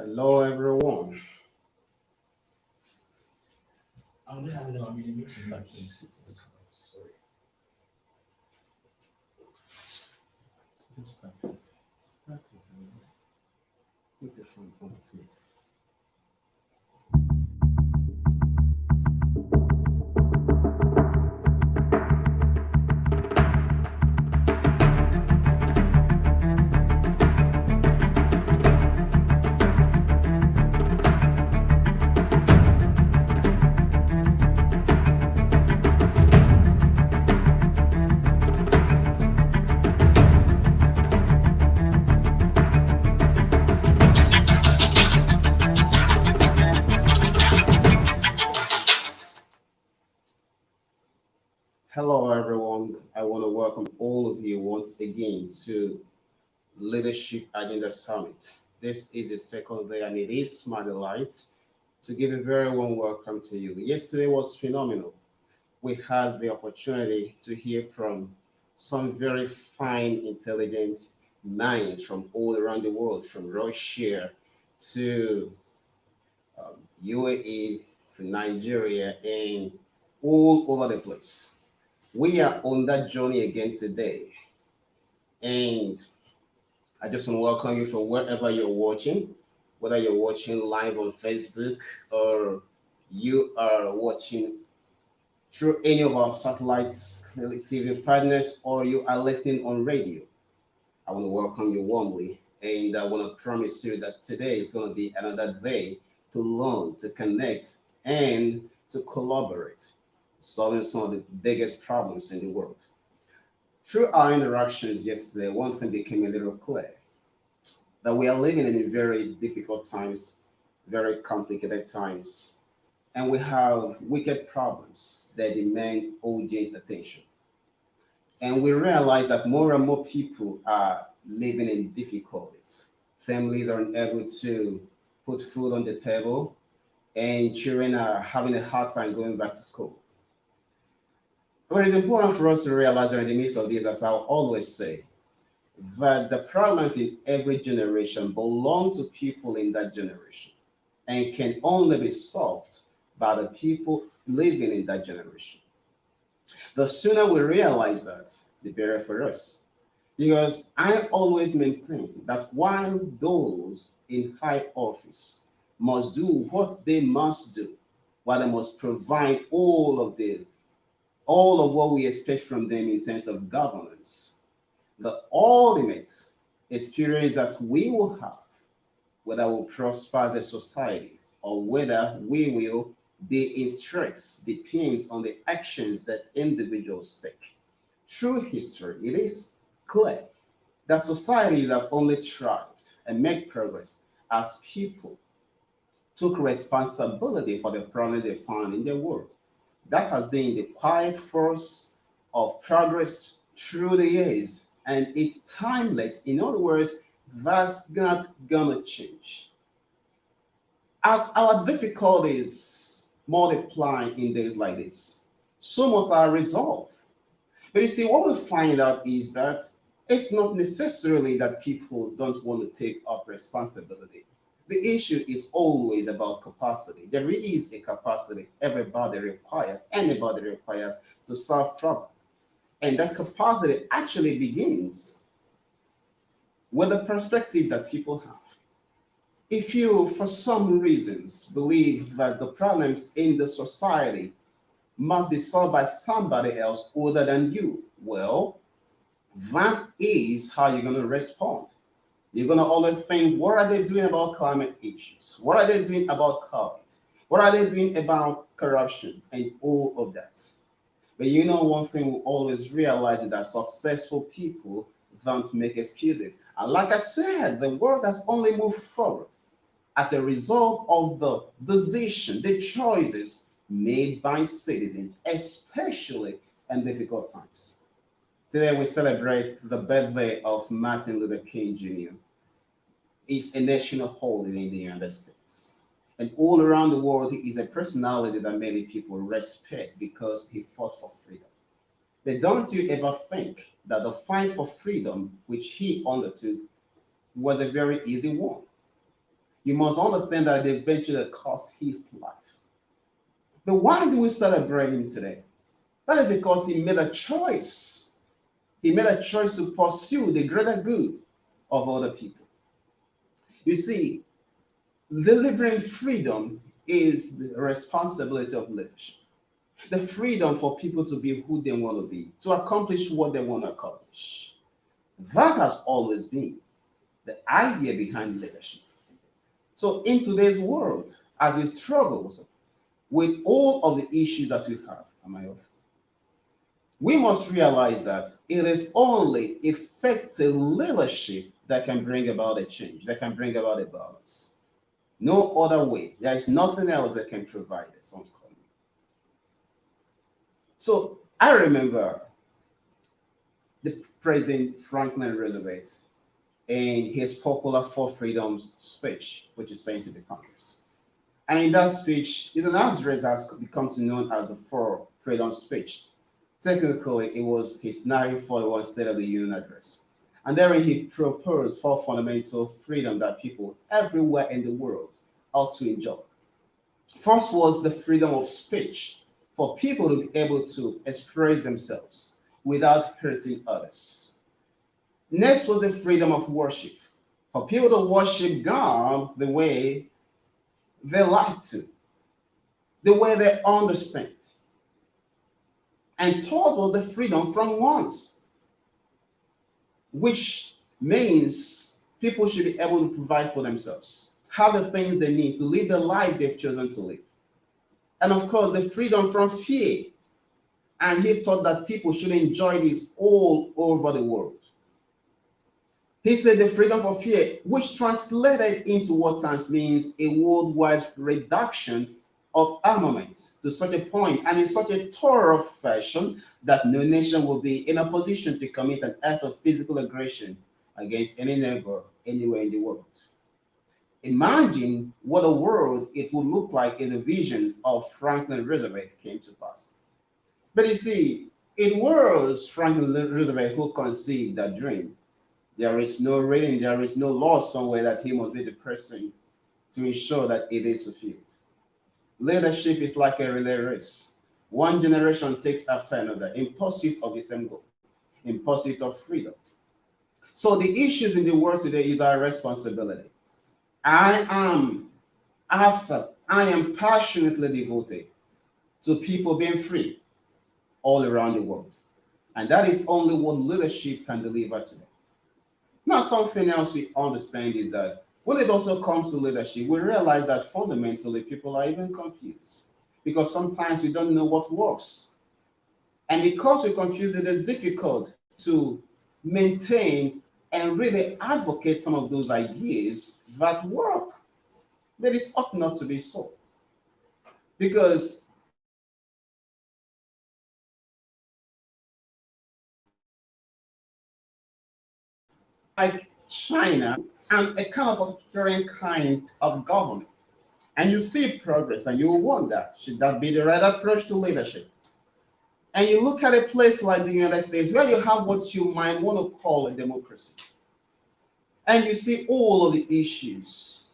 Hello, everyone. No, I'm in a meeting back in Switzerland. Sorry. Just start it. Start it. Put the phone on too. Hello, everyone. I want to welcome all of you once again to Leadership Agenda Summit. This is the second day, and it is my delight to give a very warm welcome to you. Yesterday was phenomenal. We had the opportunity to hear from some very fine, intelligent minds from all around the world, from Russia to UAE, to Nigeria, and all over the place. We are on that journey again today, and I just want to welcome you from wherever you're watching, whether you're watching live on Facebook or you are watching through any of our satellites, TV partners, or you are listening on radio. I want to welcome you warmly, and I want to promise you that today is going to be another day to learn, to connect, and to collaborate, solving some of the biggest problems in the world. Through our interactions yesterday, one thing became a little clear that we are living in very difficult times, very complicated times, and we have wicked problems that demand urgent attention. And we realize that more and more people are living in difficulties. Families are unable to put food on the table, and children are having a hard time going back to school. But it's important for us to realize that in the midst of this, as I always say, that the problems in every generation belong to people in that generation and can only be solved by the people living in that generation. The sooner we realize that, the better for us. Because I always maintain that while those in high office must do what they must do, while they must provide all of what we expect from them in terms of governance, the ultimate experience that we will have, whether we prosper as a society or whether we will be in stress, depends on the actions that individuals take. Through history, it is clear that societies have only thrived and made progress as people took responsibility for the problems they found in their world. That has been the quiet force of progress through the years, and it's timeless. In other words, that's not gonna change. As our difficulties multiply in days like this, so must our resolve. But you see, what we find out is that it's not necessarily that people don't want to take up responsibility. The issue is always about capacity. There is a capacity anybody requires to solve trouble. And that capacity actually begins with the perspective that people have. If you, for some reasons, believe that the problems in the society must be solved by somebody else other than you, well, that is how you're going to respond. You're going to always think, what are they doing about climate issues? What are they doing about COVID? What are they doing about corruption and all of that? But you know, one thing we always realize is that successful people don't make excuses. And like I said, the world has only moved forward as a result of the decision, the choices made by citizens, especially in difficult times. Today we celebrate the birthday of Martin Luther King Jr. It's a national holiday in the United States. And all around the world, he is a personality that many people respect because he fought for freedom. But don't you ever think that the fight for freedom, which he undertook, was a very easy one? You must understand that they eventually cost his life. But why do we celebrate him today? That is because he made a choice. He made a choice to pursue the greater good of other people. You see, delivering freedom is the responsibility of leadership. The freedom for people to be who they want to be, to accomplish what they want to accomplish. That has always been the idea behind leadership. So, in today's world, as we struggle with all of the issues that we have, am I off? We must realize that it is only effective leadership that can bring about a change, that can bring about a balance. No other way. There is nothing else that can provide it. Sounds calling. So I remember the President Franklin Roosevelt in his popular Four Freedoms speech, which is sent to the Congress. And in that speech, it's an address that's become to known as the Four Freedoms speech. Technically, it was his 1941 State of the Union address. And therein he proposed four fundamental freedom that people everywhere in the world ought to enjoy. First was the freedom of speech, for people to be able to express themselves without hurting others. Next was the freedom of worship, for people to worship God the way they like to, the way they understand. And third was the freedom from want, which means people should be able to provide for themselves, have the things they need to live the life they've chosen to live. And of course, the freedom from fear. And he thought that people should enjoy this all over the world. He said the freedom for fear, which translated into what terms means a worldwide reduction of armaments to such a point and in such a thorough fashion that no nation will be in a position to commit an act of physical aggression against any neighbor anywhere in the world. Imagine what a world it would look like if the vision of Franklin Roosevelt came to pass. But you see, it was Franklin Roosevelt who conceived that dream. There is no reading, there is no law somewhere that he must be the person to ensure that it is fulfilled. Leadership is like a relay race. One generation takes after another in pursuit of the same goal, in pursuit of freedom. So the issues in the world today is our responsibility. I am passionately devoted to people being free all around the world. And that is only what leadership can deliver today. Now, something else we understand is that when it also comes to leadership, we realize that fundamentally people are even confused because sometimes we don't know what works. And because we're confused, it is difficult to maintain and really advocate some of those ideas that work. But it ought not to be so. Because like China and a kind of a different kind of government. And you see progress and you will wonder, should that be the right approach to leadership? And you look at a place like the United States where you have what you might want to call a democracy. And you see all of the issues.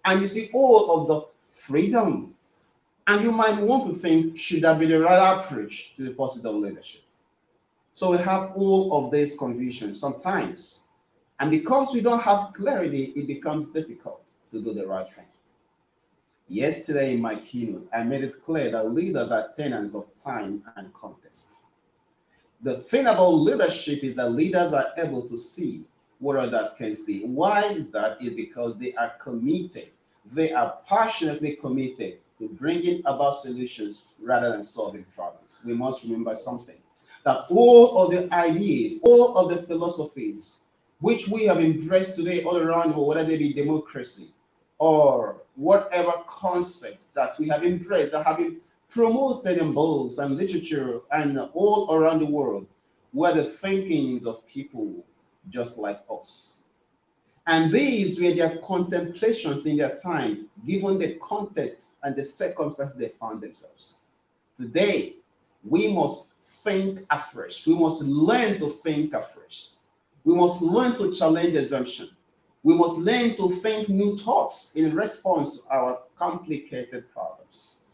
And you see all of the freedom. And you might want to think, should that be the right approach to the pursuit of leadership? So we have all of these confusions sometimes. And because we don't have clarity, it becomes difficult to do the right thing. Yesterday in my keynote, I made it clear that leaders are tenants of time and context. The thing about leadership is that leaders are able to see what others can see. Why is that? Is because they are committed. They are passionately committed to bringing about solutions rather than solving problems. We must remember something, that all of the ideas, all of the philosophies which we have embraced today all around the world, whether they be democracy or whatever concepts that we have embraced, that have been promoted in books and literature and all around the world, were the thinkings of people just like us. And these were their contemplations in their time, given the context and the circumstances they found themselves. Today, we must think afresh. We must learn to think afresh. We must learn to challenge assumption. We must learn to think new thoughts in response to our complicated problems.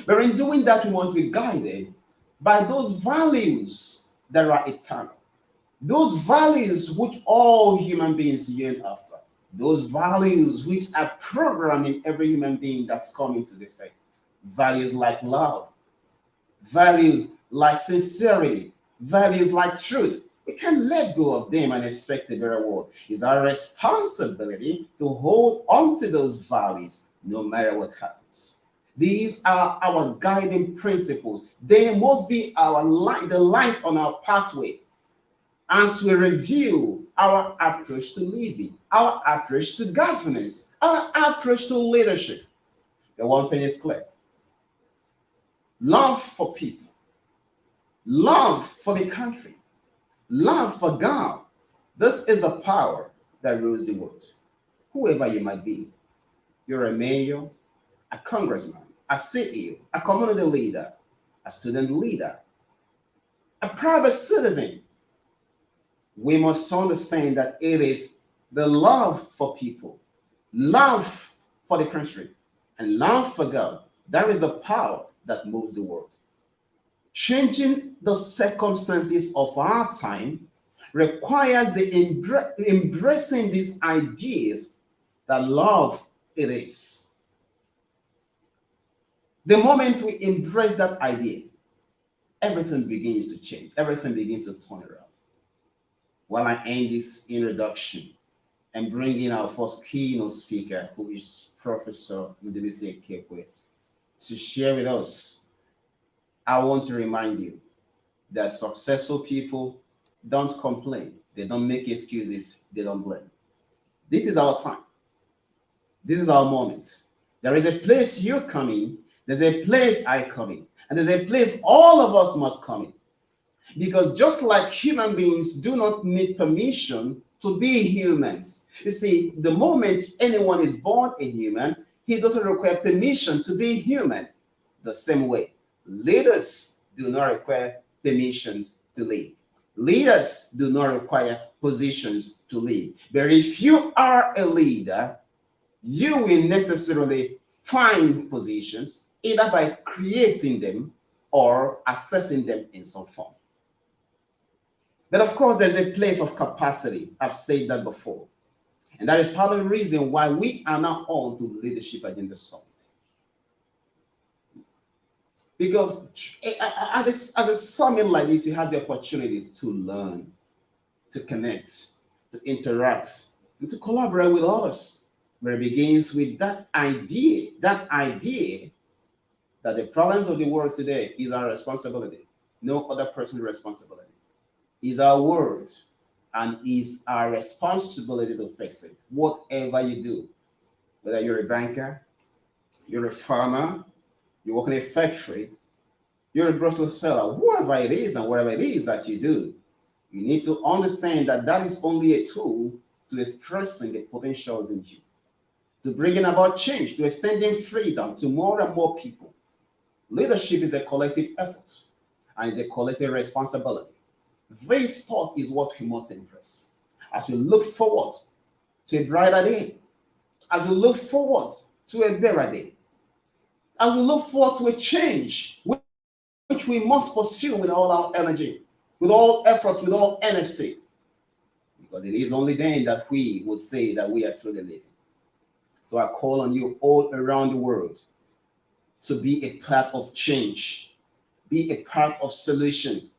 But in doing that, we must be guided by those values that are eternal, those values which all human beings yearn after, those values which are programmed in every human being that's coming to this earth. Values like love, values like sincerity, values like truth. We can't let go of them and expect a better world. It's our responsibility to hold on to those values no matter what happens. These are our guiding principles. They must be our light, the light on our pathway as we review our approach to living, our approach to governance, our approach to leadership. The one thing is clear: love for people, love for the country, love for God. This is the power that rules the world. Whoever you might be, you're a mayor, a congressman, a CEO, a community leader, a student leader, a private citizen. We must understand that it is the love for people, love for the country, and love for God. That is the power that moves the world. Changing the circumstances of our time requires the embracing these ideas that love it is. The moment we embrace that idea, everything begins to change, everything begins to turn around. While I end this introduction and bring in our first keynote speaker, who is Professor Ndebisi Ekekwe, to share with us, I want to remind you that successful people don't complain, they don't make excuses, they don't blame. This is our time. This is our moment. There is a place you come in, there's a place I come in, and there's a place all of us must come in. Because just like human beings do not need permission to be humans, you see, the moment anyone is born a human, he doesn't require permission to be human. The same way, leaders do not require permissions to lead. Leaders do not require positions to lead. But if you are a leader, you will necessarily find positions either by creating them or accessing them in some form. But of course, there's a place of capacity. I've said that before. And that is part of the reason why we are now on to the Leadership Agenda Summit. Because at a summit like this, you have the opportunity to learn, to connect, to interact, and to collaborate with others. Where it begins with that idea that the problems of the world today is our responsibility, no other person's responsibility. Is our word, and is our responsibility to fix it. Whatever you do, whether you're a banker, you're a farmer, you work in a factory, you're a grocery seller, whoever it is and whatever it is that you do, you need to understand that that is only a tool to expressing the potentials in you, to bringing about change, to extending freedom to more and more people. Leadership is a collective effort and it's a collective responsibility. This thought is what we must embrace as we look forward to a brighter day, as we look forward to a better day, as we look forward to a change which we must pursue with all our energy, with all effort, with all honesty, because it is only then that we will say that we are truly living. So I call on you all around the world to be a part of change, be a part of solution,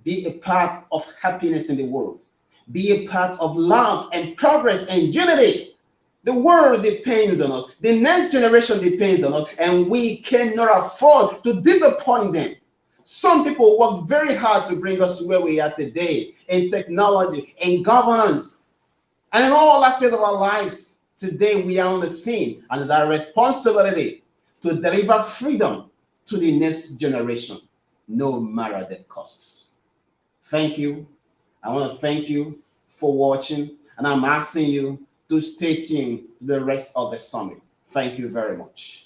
be a part of happiness in the world, be a part of love and progress and unity. The world depends on us, the next generation depends on us, and we cannot afford to disappoint them. Some people work very hard to bring us to where we are today in technology, in governance, and in all aspects of our lives. Today we are on the scene, and it's our responsibility to deliver freedom to the next generation, no matter the costs. Thank you. I want to thank you for watching, and I'm asking you to stay tuned to the rest of the summit. Thank you very much.